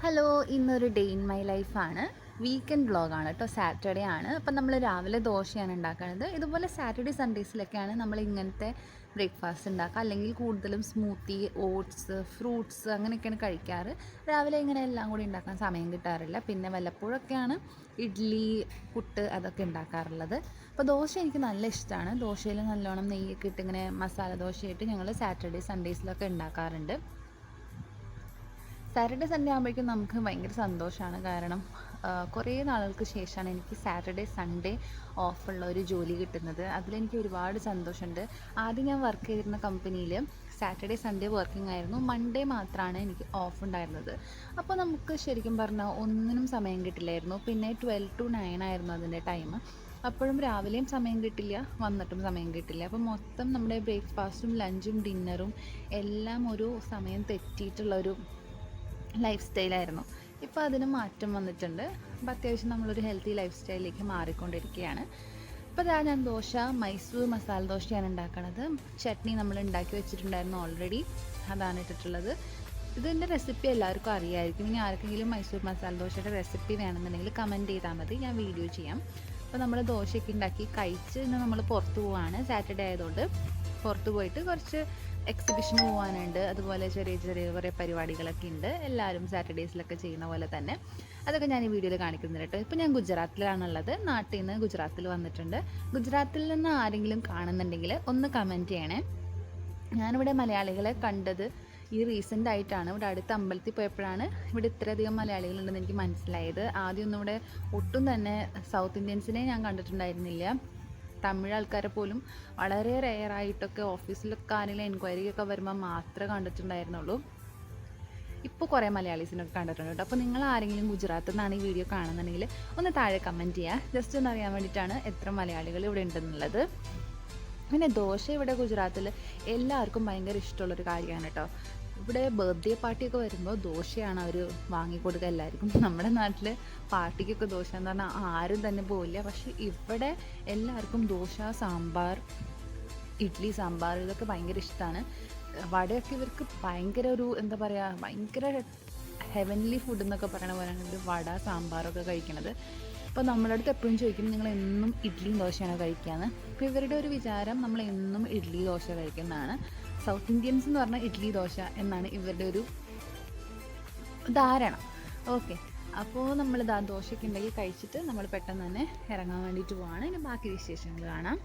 Hello, ഇന്നൊരു day in my ലൈഫാണ്. Weekend വ്ളോഗാണ് കേട്ടോ. സാറ്റർഡേ ആണ്. അപ്പം നമ്മൾ രാവിലെ ദോശയാണ് ഉണ്ടാക്കുന്നത്. ഇതുപോലെ സാറ്റർഡേ സൺഡേസിലൊക്കെയാണ് നമ്മൾ ഇങ്ങനത്തെ ബ്രേക്ക്ഫാസ്റ്റ് ഉണ്ടാക്കുക. അല്ലെങ്കിൽ കൂടുതലും സ്മൂത്തി, ഓട്സ്, ഫ്രൂട്ട്സ് അങ്ങനെയൊക്കെയാണ് കഴിക്കാറ്. രാവിലെ ഇങ്ങനെ എല്ലാം കൂടി ഉണ്ടാക്കാൻ സമയം കിട്ടാറില്ല. പിന്നെ വല്ലപ്പോഴൊക്കെയാണ് ഇഡ്ഡലി, പുട്ട് അതൊക്കെ ഉണ്ടാക്കാറുള്ളത്. അപ്പോൾ ദോശ എനിക്ക് നല്ല ഇഷ്ടമാണ്. ദോശയിൽ നല്ലോണം നെയ്യൊക്കെ ഇട്ട് ഇങ്ങനെ മസാല ദോശയായിട്ട് ഞങ്ങൾ സാറ്റർഡേ സൺഡേസിലൊക്കെ ഉണ്ടാക്കാറുണ്ട്. സാറ്റർഡേ സൺഡേ ആകുമ്പോഴേക്കും നമുക്ക് ഭയങ്കര സന്തോഷമാണ്. കാരണം കുറേ നാളുകൾക്ക് ശേഷമാണ് എനിക്ക് സാറ്റർഡേ സൺഡേ ഓഫുള്ള ഒരു ജോലി കിട്ടുന്നത്. അതിലെനിക്ക് ഒരുപാട് സന്തോഷമുണ്ട്. ആദ്യം ഞാൻ വർക്ക് ചെയ്തിരുന്ന കമ്പനിയിൽ സാറ്റർഡേ സൺഡേ വർക്കിംഗ് ആയിരുന്നു. മൺഡേ മാത്രമാണ് എനിക്ക് ഓഫ് ഉണ്ടായിരുന്നത്. അപ്പോൾ നമുക്ക് ശരിക്കും പറഞ്ഞാൽ ഒന്നിനും സമയം കിട്ടില്ലായിരുന്നു. പിന്നെ 12 to 9 ആയിരുന്നു അതിൻ്റെ ടൈം. അപ്പോഴും രാവിലെയും സമയം കിട്ടില്ല, വന്നിട്ടും സമയം കിട്ടില്ല. അപ്പോൾ മൊത്തം നമ്മുടെ ബ്രേക്ക്ഫാസ്റ്റും ലഞ്ചും ഡിന്നറും എല്ലാം ഒരു സമയം തെറ്റിയിട്ടുള്ളൊരു ലൈഫ് സ്റ്റൈലായിരുന്നു. ഇപ്പോൾ അതിന് മാറ്റം വന്നിട്ടുണ്ട്. അപ്പോൾ അത്യാവശ്യം നമ്മളൊരു ഹെൽത്തി ലൈഫ് സ്റ്റൈലിലേക്ക് മാറിക്കൊണ്ടിരിക്കുകയാണ്. ഇപ്പോൾ ഞാൻ ദോശ മൈസൂർ മസാല ദോശയാണ് ഉണ്ടാക്കുന്നത്. ചട്നി നമ്മൾ ഉണ്ടാക്കി വെച്ചിട്ടുണ്ടായിരുന്നു ഓൾറെഡി, അതാണ് ഇട്ടിട്ടുള്ളത്. ഇതിൻ്റെ റെസിപ്പി എല്ലാവർക്കും അറിയാമായിരിക്കും. ഇനി ആർക്കെങ്കിലും മൈസൂർ മസാല ദോശയുടെ റെസിപ്പി വേണമെന്നുണ്ടെങ്കിൽ കമൻറ്റ് ചെയ്താൽ മതി, ഞാൻ വീഡിയോ ചെയ്യാം. അപ്പോൾ നമ്മൾ ദോശയൊക്കെ ഉണ്ടാക്കി കഴിച്ച് ഇന്ന് നമ്മൾ പുറത്ത് പോവാണ്. സാറ്റർഡേ ആയതുകൊണ്ട് പുറത്ത് പോയിട്ട് കുറച്ച് എക്സിബിഷന് പോകാനുണ്ട്. അതുപോലെ ചെറിയ ചെറിയ കുറേ പരിപാടികളൊക്കെ ഉണ്ട്, എല്ലാവരും സാറ്റർഡേസിലൊക്കെ ചെയ്യുന്ന പോലെ തന്നെ. അതൊക്കെ ഞാൻ ഈ വീഡിയോയിൽ കാണിക്കുന്നുണ്ട് കേട്ടോ. ഇപ്പോൾ ഞാൻ ഗുജറാത്തിലാണുള്ളത്. നാട്ടിൽ നിന്ന് ഗുജറാത്തിൽ വന്നിട്ടുണ്ട്. ഗുജറാത്തിൽ നിന്ന് ആരെങ്കിലും കാണുന്നുണ്ടെങ്കിൽ ഒന്ന് കമൻറ്റ് ചെയ്യണേ. ഞാനിവിടെ മലയാളികളെ കണ്ടത് ഈ റീസെൻ്റ് ആയിട്ടാണ്. ഇവിടെ അടുത്ത അമ്പലത്തിൽ പോയപ്പോഴാണ് ഇവിടെ ഇത്രയധികം മലയാളികളുണ്ടെന്ന് എനിക്ക് മനസ്സിലായത്. ആദ്യമൊന്നും ഇവിടെ ഒട്ടും തന്നെ സൗത്ത് ഇന്ത്യൻസിനെ ഞാൻ കണ്ടിട്ടുണ്ടായിരുന്നില്ല. തമിഴ് ആൾക്കാരെ പോലും വളരെ റെയറായിട്ടൊക്കെ ഓഫീസിലൊക്കെ ആരെങ്കിലും എൻക്വയറിയൊക്കെ വരുമ്പോൾ മാത്രമേ കണ്ടിട്ടുണ്ടായിരുന്നുള്ളൂ. ഇപ്പോൾ കുറേ മലയാളീസിനൊക്കെ കണ്ടിട്ടുണ്ട് കേട്ടോ. അപ്പോൾ നിങ്ങൾ ആരെങ്കിലും ഗുജറാത്തിൽ നിന്നാണ് ഈ വീഡിയോ കാണുന്നുണ്ടെങ്കിൽ ഒന്ന് താഴെ കമൻറ്റ് ചെയ്യുക. ജസ്റ്റ് ഒന്ന് അറിയാൻ വേണ്ടിയിട്ടാണ് എത്ര മലയാളികൾ ഇവിടെ ഉണ്ടെന്നുള്ളത്. പിന്നെ ദോശ ഇവിടെ ഗുജറാത്തിൽ എല്ലാവർക്കും ഭയങ്കര ഇഷ്ടമുള്ളൊരു കാര്യമാണ് കേട്ടോ. ഇവിടെ ബർത്ത്ഡേ പാർട്ടിയൊക്കെ വരുമ്പോൾ ദോശയാണ് അവർ വാങ്ങിക്കൊടുക്കുക എല്ലാവർക്കും. നമ്മുടെ നാട്ടിൽ പാർട്ടിക്കൊക്കെ ദോശ എന്ന് പറഞ്ഞാൽ ആരും തന്നെ പോവില്ല. പക്ഷേ ഇവിടെ എല്ലാവർക്കും ദോശ, സാമ്പാർ, ഇഡ്ഡലി, സാമ്പാർ ഇതൊക്കെ ഭയങ്കര ഇഷ്ടമാണ്. വടയൊക്കെ ഇവർക്ക് ഭയങ്കര ഒരു എന്താ പറയുക, ഭയങ്കര ഹെവൻലി ഫുഡ് എന്നൊക്കെ പറയണ പോലെയാണ് വട, സാമ്പാറൊക്കെ കഴിക്കണത്. അപ്പോൾ നമ്മുടെ അടുത്ത് എപ്പോഴും ചോദിക്കും നിങ്ങൾ എന്നും ഇഡ്ഡലിയും ദോശയാണ് കഴിക്കുകയെന്ന്. അപ്പോൾ ഇവരുടെ ഒരു വിചാരം നമ്മൾ എന്നും ഇഡ്ഡലി ദോശ കഴിക്കുന്നതാണ്. സൗത്ത് ഇന്ത്യൻസ് എന്ന് പറഞ്ഞാൽ ഇഡ്ഡലി ദോശ എന്നാണ് ഇവരുടെ ഒരു ധാരണ. ഓക്കെ, അപ്പോൾ നമ്മൾ ദോശയൊക്കെ ഉണ്ടെങ്കിൽ കഴിച്ചിട്ട് നമ്മൾ പെട്ടെന്ന് തന്നെ ഇറങ്ങാൻ വേണ്ടിയിട്ട് പോവാണ്. ഇനി ബാക്കി വിശേഷങ്ങൾ കാണാം.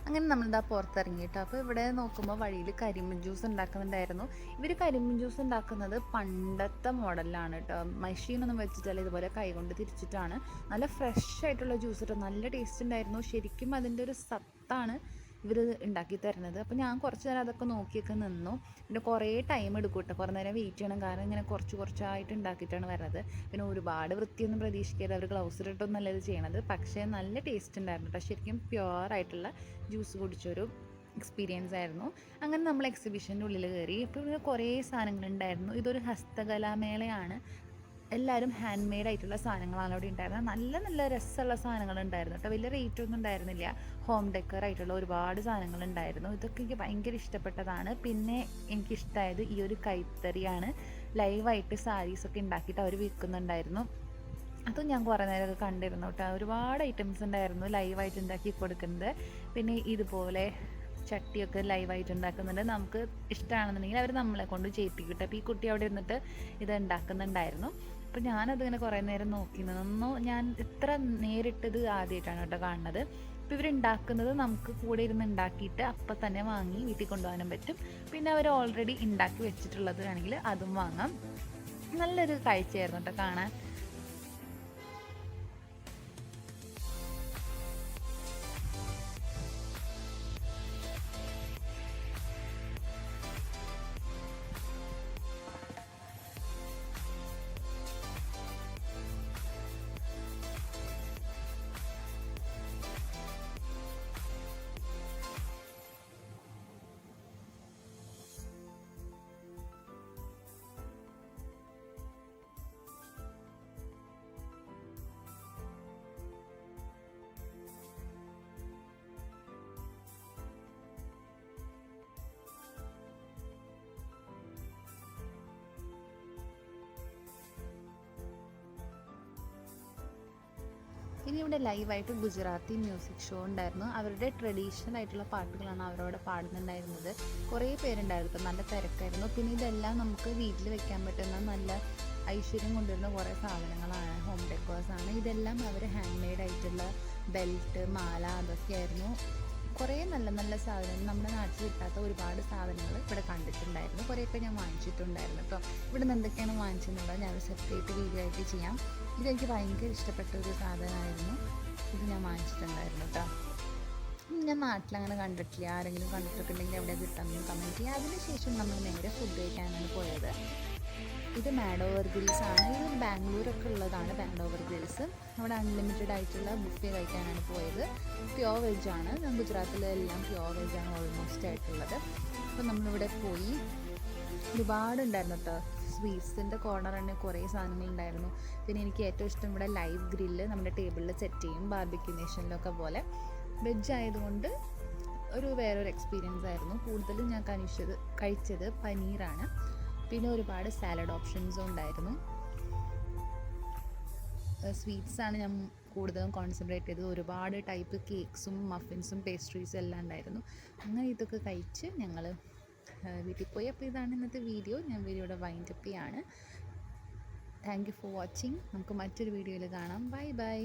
അങ്ങനെ നമ്മളിതാ പുറത്തിറങ്ങിയിട്ട് അപ്പോൾ ഇവിടെ നോക്കുമ്പോൾ വഴിയിൽ കരിമ്പിൻ ജ്യൂസ് ഉണ്ടാക്കുന്നുണ്ടായിരുന്നു. ഇവർ കരിമ്പിൻ ജ്യൂസ് ഉണ്ടാക്കുന്നത് പണ്ടത്തെ മോഡലിലാണ് കേട്ടോ. മെഷീനൊന്നും വെച്ചിട്ടല്ല, ഇതുപോലെ കൈകൊണ്ട് തിരിച്ചിട്ടാണ്. നല്ല ഫ്രഷ് ആയിട്ടുള്ള ജ്യൂസ് കേട്ടോ. നല്ല ടേസ്റ്റ് ഉണ്ടായിരുന്നു. ശരിക്കും അതിൻ്റെ ഒരു സത്താണ് ഇവർ ഉണ്ടാക്കി തരുന്നത്. അപ്പോൾ ഞാൻ കുറച്ച് നേരം അതൊക്കെ നോക്കിയൊക്കെ നിന്നു. പിന്നെ കുറേ ടൈം എടുക്കും കേട്ടോ, കുറേ നേരം വെയിറ്റ് ചെയ്യണം. കാരണം ഇങ്ങനെ കുറച്ചായിട്ട് ഉണ്ടാക്കിയിട്ടാണ് വരുന്നത്. പിന്നെ ഒരുപാട് വൃത്തിയൊന്നും പ്രതീക്ഷിക്കരുത്, അവർ ഗ്ലൗസ് ഇട്ടിട്ടൊന്നല്ല ഇത് ചെയ്യണത്. പക്ഷേ നല്ല ടേസ്റ്റ് ഉണ്ടായിരുന്നു കേട്ടോ. ശരിക്കും പ്യുവറായിട്ടുള്ള ജ്യൂസ് കുടിച്ചൊരു എക്സ്പീരിയൻസ് ആയിരുന്നു. അങ്ങനെ നമ്മൾ എക്സിബിഷൻ്റെ ഉള്ളിൽ കയറി. ഇപ്പോൾ ഇവിടെ കുറേ സാധനങ്ങളുണ്ടായിരുന്നു. ഇതൊരു ഹസ്തകലാമേളയാണ്. എല്ലാവരും ഹാൻഡ് മെയ്ഡ് ആയിട്ടുള്ള സാധനങ്ങളാണ് അവിടെ ഉണ്ടായിരുന്നത്. നല്ല നല്ല രസമുള്ള സാധനങ്ങളുണ്ടായിരുന്നു കേട്ടോ. വലിയ റേറ്റ് ഒന്നും ഉണ്ടായിരുന്നില്ല. ഹോം ഡെക്കർ ആയിട്ടുള്ള ഒരുപാട് സാധനങ്ങളുണ്ടായിരുന്നു. ഇതൊക്കെ എനിക്ക് ഭയങ്കര ഇഷ്ടപ്പെട്ടതാണ്. പിന്നെ എനിക്കിഷ്ടമായത് ഈ ഒരു കൈത്തറിയാണ്. ലൈവായിട്ട് സാരീസൊക്കെ ഉണ്ടാക്കിയിട്ട് അവർ വിൽക്കുന്നുണ്ടായിരുന്നു. അതും ഞാൻ കുറേ നേരമൊക്കെ കണ്ടിരുന്നു കേട്ടോ. ഒരുപാട് ഐറ്റംസ് ഉണ്ടായിരുന്നു ലൈവായിട്ട് ഉണ്ടാക്കി കൊടുക്കുന്നത്. പിന്നെ ഇതുപോലെ ചട്ടിയൊക്കെ ലൈവായിട്ട് ഉണ്ടാക്കുന്നുണ്ട്. നമുക്ക് ഇഷ്ടമാണെന്നുണ്ടെങ്കിൽ അവർ നമ്മളെ കൊണ്ട് ചെയ്യിപ്പിക്കും. അപ്പോൾ ഈ കുട്ടി അവിടെ ഇരുന്നിട്ട് ഇത് ഉണ്ടാക്കുന്നുണ്ടായിരുന്നു. അപ്പോൾ ഞാനതിങ്ങനെ കുറേ നേരം നോക്കി നിന്നു. ഞാൻ ഇത്ര നേരിട്ടത് ആദ്യമായിട്ടാണ് കേട്ടോ കാണുന്നത്. അപ്പോൾ ഇവരുണ്ടാക്കുന്നത് നമുക്ക് കൂടെ ഇരുന്ന് ഉണ്ടാക്കിയിട്ട് അപ്പം തന്നെ വാങ്ങി വീട്ടിൽ കൊണ്ടുപോകാനും പറ്റും. പിന്നെ അവർ ഓൾറെഡി ഉണ്ടാക്കി വെച്ചിട്ടുള്ളത് ആണെങ്കിൽ അതും വാങ്ങാം. നല്ലൊരു കാഴ്ചയായിരുന്നു കേട്ടോ കാണാൻ. ഇനി ഇവിടെ ലൈവായിട്ട് ഗുജറാത്തി മ്യൂസിക് ഷോ ഉണ്ടായിരുന്നു. അവരുടെ ട്രഡീഷണൽ ആയിട്ടുള്ള പാട്ടുകളാണ് അവരവിടെ പാടുന്നുണ്ടായിരുന്നത്. കുറേ പേരുണ്ടായിരുന്നു, നല്ല തിരക്കായിരുന്നു. പിന്നെ ഇതെല്ലാം നമുക്ക് വീട്ടിൽ വെക്കാൻ പറ്റുന്ന നല്ല ഐശ്വര്യം കൊണ്ടുവരുന്ന കുറേ സാധനങ്ങളാണ്, ഹോം ഡെക്കോഴ്സാണ്. ഇതെല്ലാം അവർ ഹാൻഡ് മെയ്ഡ് ആയിട്ടുള്ള ബെൽറ്റ്, മാല, അതൊക്കെയായിരുന്നു. കുറേ നല്ല നല്ല സാധനങ്ങൾ, നമ്മുടെ നാട്ടിൽ കിട്ടാത്ത ഒരുപാട് സാധനങ്ങൾ ഇവിടെ കണ്ടിട്ടുണ്ടായിരുന്നു. കുറേയൊക്കെ ഞാൻ വാങ്ങിച്ചിട്ടുണ്ടായിരുന്നു കേട്ടോ. ഇവിടെ നിന്ന് എന്തൊക്കെയാണ് വാങ്ങിച്ചെന്നുള്ളത് ഞാൻ സെപ്പറേറ്റ് വീഡിയോ ആയിട്ട് ചെയ്യാം. ഇതെനിക്ക് ഭയങ്കര ഇഷ്ടപ്പെട്ട ഒരു സാധനമായിരുന്നു. ഇത് ഞാൻ വാങ്ങിച്ചിട്ടുണ്ടായിരുന്നു കേട്ടോ. ഞാൻ നാട്ടിലങ്ങനെ കണ്ടിട്ടില്ല. ആരെങ്കിലും കണ്ടിട്ടൊക്കെ ഉണ്ടെങ്കിൽ എവിടെ കിട്ടുമെന്ന് കമൻറ്റ് ചെയ്യുക. അതിനുശേഷം നമ്മൾ നേരെ ഫുഡ് കഴിക്കാനാണ് പോയത്. ഇത് മാഡോവർ ഗ്രിൽസ് ആണ്. ഇത് ബാംഗ്ലൂരൊക്കെ ഉള്ളതാണ് മാഡോവർ ഗ്രിൽസ്. അവിടെ അൺലിമിറ്റഡ് ആയിട്ടുള്ള ബുഫേ കഴിക്കാനാണ് പോയത്. പ്യോർ വെജാണ്. ഗുജറാത്തിലെല്ലാം പ്യോർ വെജാണ് ഓൾമോസ്റ്റ് ആയിട്ടുള്ളത്. അപ്പോൾ നമ്മളിവിടെ പോയി ഒരുപാടുണ്ടായിരുന്നു കേട്ടോ. സ്വീറ്റ്സിൻ്റെ കോർണർ തന്നെ കുറേ സാധനങ്ങളുണ്ടായിരുന്നു. പിന്നെ എനിക്ക് ഏറ്റവും ഇഷ്ടം ഇവിടെ ലൈവ് ഗ്രില്ല് നമ്മുടെ ടേബിളിൽ സെറ്റ് ചെയ്യും, ബാർബിക്യൂ നേഷനിലൊക്കെ പോലെ. വെജ് ആയതുകൊണ്ട് വേറൊരു എക്സ്പീരിയൻസ് ആയിരുന്നു. കൂടുതലും ഞാൻ കഴിച്ചത് പനീറാണ്. പിന്നെ ഒരുപാട് സാലഡ് ഓപ്ഷൻസും ഉണ്ടായിരുന്നു. സ്വീറ്റ്സാണ് ഞാൻ കൂടുതലും കോൺസെൻട്രേറ്റ് ചെയ്തത്. ഒരുപാട് ടൈപ്പ് കേക്ക്സും മഫിൻസും പേസ്ട്രീസും എല്ലാം ഉണ്ടായിരുന്നു. അങ്ങനെ ഇതൊക്കെ കഴിച്ച് ഞങ്ങൾ വീട്ടിൽ പോയി. അപ്പോൾ ഇതാണ് ഇന്നത്തെ വീഡിയോ. ഞാൻ വീഡിയോയുടെ വൈൻഡപ്പ് ചെയ്യാണ്. Thank you for watching. നമുക്ക് മറ്റൊരു വീഡിയോയിൽ കാണാം. Bye bye.